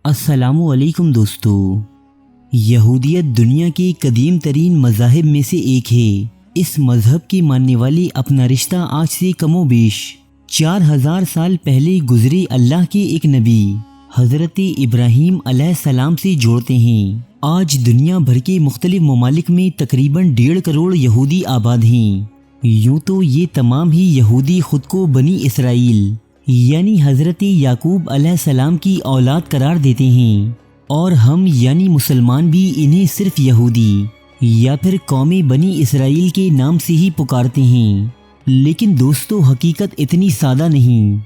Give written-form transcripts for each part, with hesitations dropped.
السلام علیکم دوستو۔ یہودیت دنیا کے قدیم ترین مذاہب میں سے ایک ہے۔ اس مذہب کے ماننے والے اپنا رشتہ آج سے کم و بیش 4000 سال پہلے گزرے اللہ کے ایک نبی حضرت ابراہیم علیہ السلام سے جوڑتے ہیں۔ آج دنیا بھر کے مختلف ممالک میں تقریباً 1.5 کروڑ یہودی آباد ہیں۔ یوں تو یہ تمام ہی یہودی خود کو بنی اسرائیل یعنی حضرت یعقوب علیہ السلام کی اولاد قرار دیتے ہیں، اور ہم یعنی مسلمان بھی انہیں صرف یہودی یا پھر قوم بنی اسرائیل کے نام سے ہی پکارتے ہیں۔ لیکن دوستو، حقیقت اتنی سادہ نہیں۔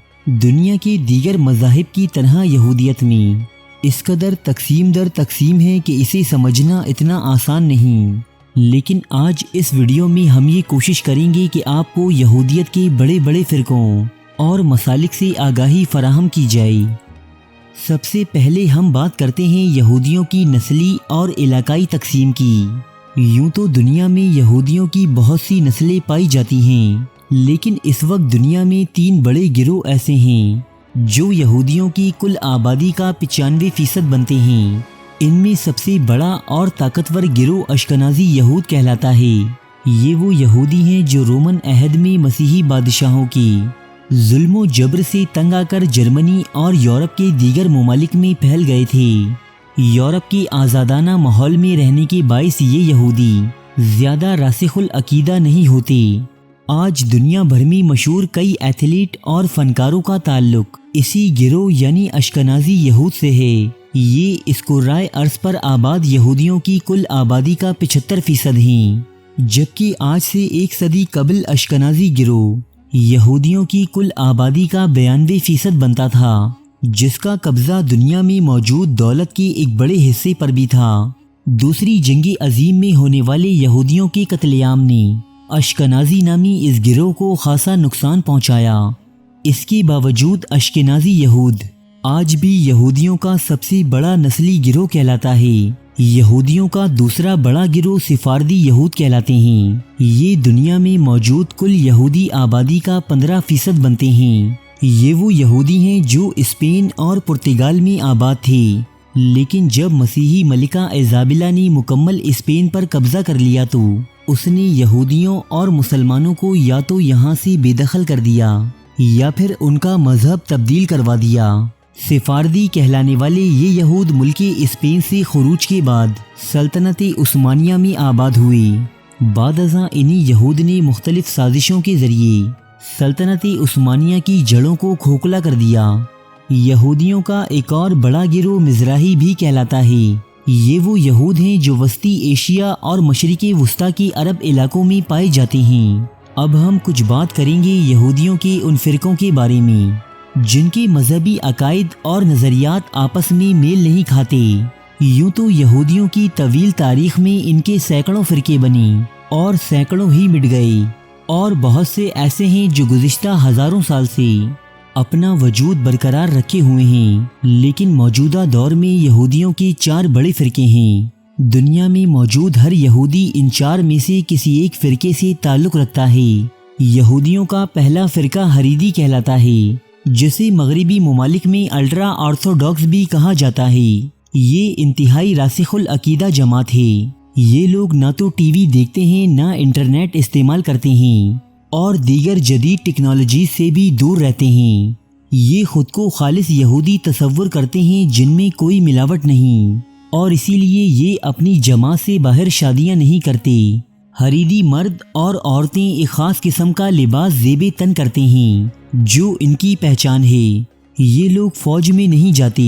دنیا کے دیگر مذاہب کی طرح یہودیت میں اس قدر تقسیم در تقسیم ہے کہ اسے سمجھنا اتنا آسان نہیں۔ لیکن آج اس ویڈیو میں ہم یہ کوشش کریں گے کہ آپ کو یہودیت کے بڑے بڑے فرقوں اور مسالک سے آگاہی فراہم کی جائے۔ سب سے پہلے ہم بات کرتے ہیں یہودیوں کی نسلی اور علاقائی تقسیم کی۔ یوں تو دنیا میں یہودیوں کی بہت سی نسلیں پائی جاتی ہیں، لیکن اس وقت دنیا میں 3 بڑے گروہ ایسے ہیں جو یہودیوں کی کل آبادی کا 95% بنتے ہیں۔ ان میں سب سے بڑا اور طاقتور گروہ اشکنازی یہود کہلاتا ہے۔ یہ وہ یہودی ہیں جو رومن عہد میں مسیحی بادشاہوں کی ظلم و جبر سے تنگ آ کر جرمنی اور یورپ کے دیگر ممالک میں پھیل گئے تھے۔ یورپ کے آزادانہ ماحول میں رہنے کے باعث یہ یہودی زیادہ راسخ العقیدہ نہیں ہوتے۔ آج دنیا بھر میں مشہور کئی ایتھلیٹ اور فنکاروں کا تعلق اسی گروہ یعنی اشکنازی یہود سے ہے۔ یہ اسکورائے ارض پر آباد یہودیوں کی کل آبادی کا 75% ہیں، جبکہ آج سے 1 صدی قبل اشکنازی گروہ یہودیوں کی کل آبادی کا 92% بنتا تھا، جس کا قبضہ دنیا میں موجود دولت کے ایک بڑے حصے پر بھی تھا۔ دوسری جنگ عظیم میں ہونے والے یہودیوں کے قتل عام نے اشکنازی نامی اس گروہ کو خاصا نقصان پہنچایا۔ اس کے باوجود اشکنازی یہود آج بھی یہودیوں کا سب سے بڑا نسلی گروہ کہلاتا ہے۔ یہودیوں کا دوسرا بڑا گروہ سفاردی یہود کہلاتے ہیں۔ یہ دنیا میں موجود کل یہودی آبادی کا 15% بنتے ہیں۔ یہ وہ یہودی ہیں جو اسپین اور پرتگال میں آباد تھے، لیکن جب مسیحی ملکہ ایزابیلا نے مکمل اسپین پر قبضہ کر لیا تو اس نے یہودیوں اور مسلمانوں کو یا تو یہاں سے بے دخل کر دیا یا پھر ان کا مذہب تبدیل کروا دیا۔ سفاردی کہلانے والے یہ یہود ملک اسپین سے خروج کے بعد سلطنت عثمانیہ میں آباد ہوئے۔ بعد ازاں انہی یہود نے مختلف سازشوں کے ذریعے سلطنت عثمانیہ کی جڑوں کو کھوکھلا کر دیا۔ یہودیوں کا ایک اور بڑا گروہ مزراحی بھی کہلاتا ہے۔ یہ وہ یہود ہیں جو وسطی ایشیا اور مشرق وسطیٰ کے عرب علاقوں میں پائے جاتے ہیں۔ اب ہم کچھ بات کریں گے یہودیوں کے ان فرقوں کے بارے میں جن کے مذہبی عقائد اور نظریات آپس میں میل نہیں کھاتے۔ یوں تو یہودیوں کی طویل تاریخ میں ان کے سینکڑوں فرقے بنے اور سینکڑوں ہی مٹ گئے، اور بہت سے ایسے ہیں جو گزشتہ ہزاروں سال سے اپنا وجود برقرار رکھے ہوئے ہیں۔ لیکن موجودہ دور میں یہودیوں کے 4 بڑے فرقے ہیں۔ دنیا میں موجود ہر یہودی ان 4 میں سے کسی ایک فرقے سے تعلق رکھتا ہے۔ یہودیوں کا پہلا فرقہ حریدی کہلاتا ہے، جسے مغربی ممالک میں الٹرا آرتھوڈاکس بھی کہا جاتا ہے۔ یہ انتہائی راسخ العقیدہ جماعت ہے۔ یہ لوگ نہ تو ٹی وی دیکھتے ہیں، نہ انٹرنیٹ استعمال کرتے ہیں، اور دیگر جدید ٹیکنالوجی سے بھی دور رہتے ہیں۔ یہ خود کو خالص یہودی تصور کرتے ہیں جن میں کوئی ملاوٹ نہیں، اور اسی لیے یہ اپنی جماعت سے باہر شادیاں نہیں کرتے۔ حریدی مرد اور عورتیں ایک خاص قسم کا لباس زیب تن کرتے ہیں جو ان کی پہچان ہے۔ یہ لوگ فوج میں نہیں جاتے۔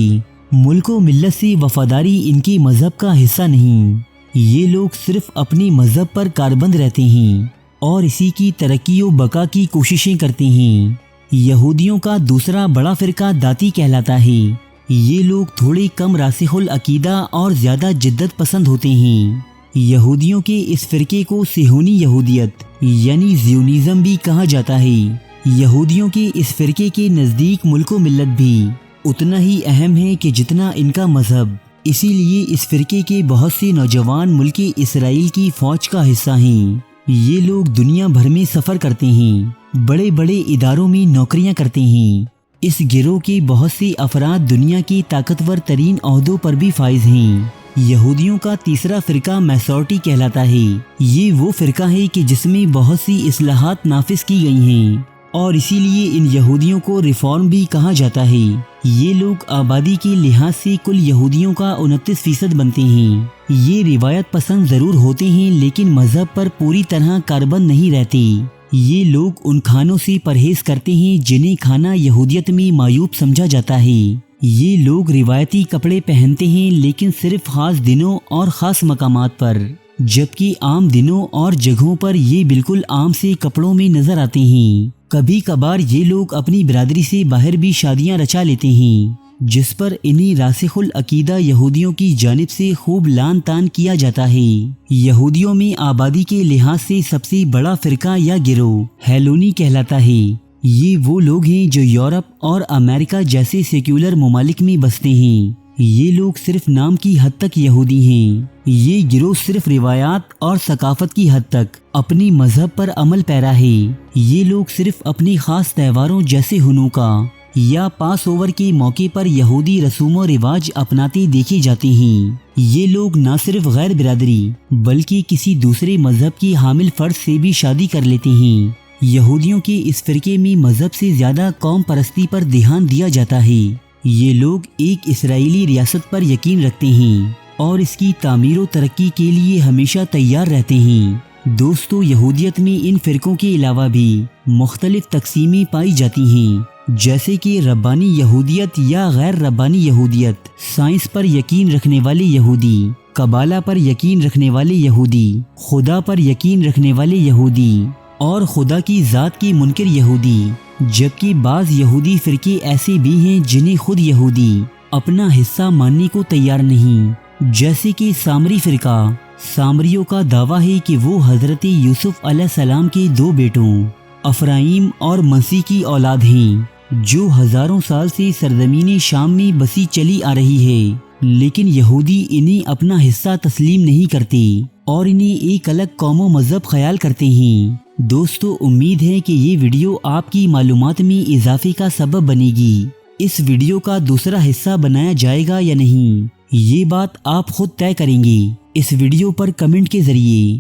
ملک و ملت سے وفاداری ان کے مذہب کا حصہ نہیں۔ یہ لوگ صرف اپنے مذہب پر کاربند رہتے ہیں اور اسی کی ترقی و بقا کی کوششیں کرتے ہیں۔ یہودیوں کا دوسرا بڑا فرقہ داتی کہلاتا ہے۔ یہ لوگ تھوڑے کم راسخ العقیدہ اور زیادہ جدت پسند ہوتے ہیں۔ یہودیوں کے اس فرقے کو صہیونی یہودیت یعنی زیونیزم بھی کہا جاتا ہے۔ یہودیوں کے اس فرقے کے نزدیک ملک و ملت بھی اتنا ہی اہم ہے کہ جتنا ان کا مذہب۔ اسی لیے اس فرقے کے بہت سے نوجوان ملک اسرائیل کی فوج کا حصہ ہیں۔ یہ لوگ دنیا بھر میں سفر کرتے ہیں، بڑے بڑے اداروں میں نوکریاں کرتے ہیں۔ اس گروہ کے بہت سے افراد دنیا کی طاقتور ترین عہدوں پر بھی فائز ہیں۔ یہودیوں کا تیسرا فرقہ میسورٹی کہلاتا ہے۔ یہ وہ فرقہ ہے کہ جس میں بہت سی اصلاحات نافذ کی گئی ہیں اور اسی لیے ان یہودیوں کو ریفارم بھی کہا جاتا ہے۔ یہ لوگ آبادی کے لحاظ سے کل یہودیوں کا 29% بنتے ہیں۔ یہ روایت پسند ضرور ہوتے ہیں لیکن مذہب پر پوری طرح کاربند نہیں رہتے۔ یہ لوگ ان کھانوں سے پرہیز کرتے ہیں جنہیں کھانا یہودیت میں معیوب سمجھا جاتا ہے۔ یہ لوگ روایتی کپڑے پہنتے ہیں لیکن صرف خاص دنوں اور خاص مقامات پر، جبکہ عام دنوں اور جگہوں پر یہ بالکل عام سے کپڑوں میں نظر آتے ہیں۔ کبھی کبھار یہ لوگ اپنی برادری سے باہر بھی شادیاں رچا لیتے ہیں، جس پر انہیں راسخ العقیدہ یہودیوں کی جانب سے خوب لان تان کیا جاتا ہے۔ یہودیوں میں آبادی کے لحاظ سے سب سے بڑا فرقہ یا گروہ ہیلونی کہلاتا ہے۔ یہ وہ لوگ ہیں جو یورپ اور امریکہ جیسے سیکولر ممالک میں بستے ہیں۔ یہ لوگ صرف نام کی حد تک یہودی ہیں۔ یہ گروہ صرف روایات اور ثقافت کی حد تک اپنی مذہب پر عمل پیرا ہے۔ یہ لوگ صرف اپنی خاص تہواروں جیسے ہنوکا یا پاس اوور کے موقع پر یہودی رسوم و رواج اپناتے دیکھے جاتے ہیں۔ یہ لوگ نہ صرف غیر برادری بلکہ کسی دوسرے مذہب کی حامل فرد سے بھی شادی کر لیتے ہیں۔ یہودیوں کے اس فرقے میں مذہب سے زیادہ قوم پرستی پر دھیان دیا جاتا ہے۔ یہ لوگ ایک اسرائیلی ریاست پر یقین رکھتے ہیں اور اس کی تعمیر و ترقی کے لیے ہمیشہ تیار رہتے ہیں۔ دوستو، یہودیت میں ان فرقوں کے علاوہ بھی مختلف تقسیمیں پائی جاتی ہیں، جیسے کہ ربانی یہودیت یا غیر ربانی یہودیت، سائنس پر یقین رکھنے والے یہودی، قبالہ پر یقین رکھنے والے یہودی، خدا پر یقین رکھنے والے یہودی اور خدا کی ذات کے منکر یہودی، جبکہ بعض یہودی فرقے ایسے بھی ہیں جنہیں خود یہودی اپنا حصہ ماننے کو تیار نہیں، جیسے کہ سامری فرقہ۔ سامریوں کا دعویٰ ہے کہ وہ حضرت یوسف علیہ السلام کے 2 بیٹوں افرائیم اور منسی کی اولاد ہیں، جو ہزاروں سال سے سرزمین شام میں بسی چلی آ رہی ہے، لیکن یہودی انہیں اپنا حصہ تسلیم نہیں کرتے اور انہیں ایک الگ قوم و مذہب خیال کرتے ہیں۔ دوستو، امید ہے کہ یہ ویڈیو آپ کی معلومات میں اضافے کا سبب بنے گی۔ اس ویڈیو کا دوسرا حصہ بنایا جائے گا یا نہیں، یہ بات آپ خود طے کریں گے اس ویڈیو پر کمنٹ کے ذریعے۔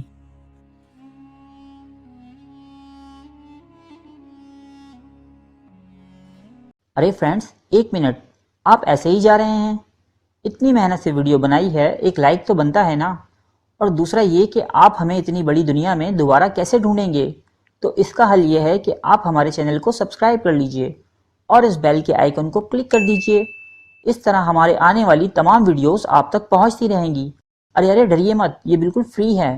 ارے فرینڈز، 1 منٹ، آپ ایسے ہی جا رہے ہیں؟ اتنی محنت سے ویڈیو بنائی ہے، ایک لائک تو بنتا ہے نا؟ اور دوسرا یہ کہ آپ ہمیں اتنی بڑی دنیا میں دوبارہ کیسے ڈھونڈیں گے؟ تو اس کا حل یہ ہے کہ آپ ہمارے چینل کو سبسکرائب کر لیجئے اور اس بیل کے آئیکن کو کلک کر دیجئے۔ اس طرح ہمارے آنے والی تمام ویڈیوز آپ تک پہنچتی رہیں گی۔ ارے ڈریے مت، یہ بالکل فری ہے۔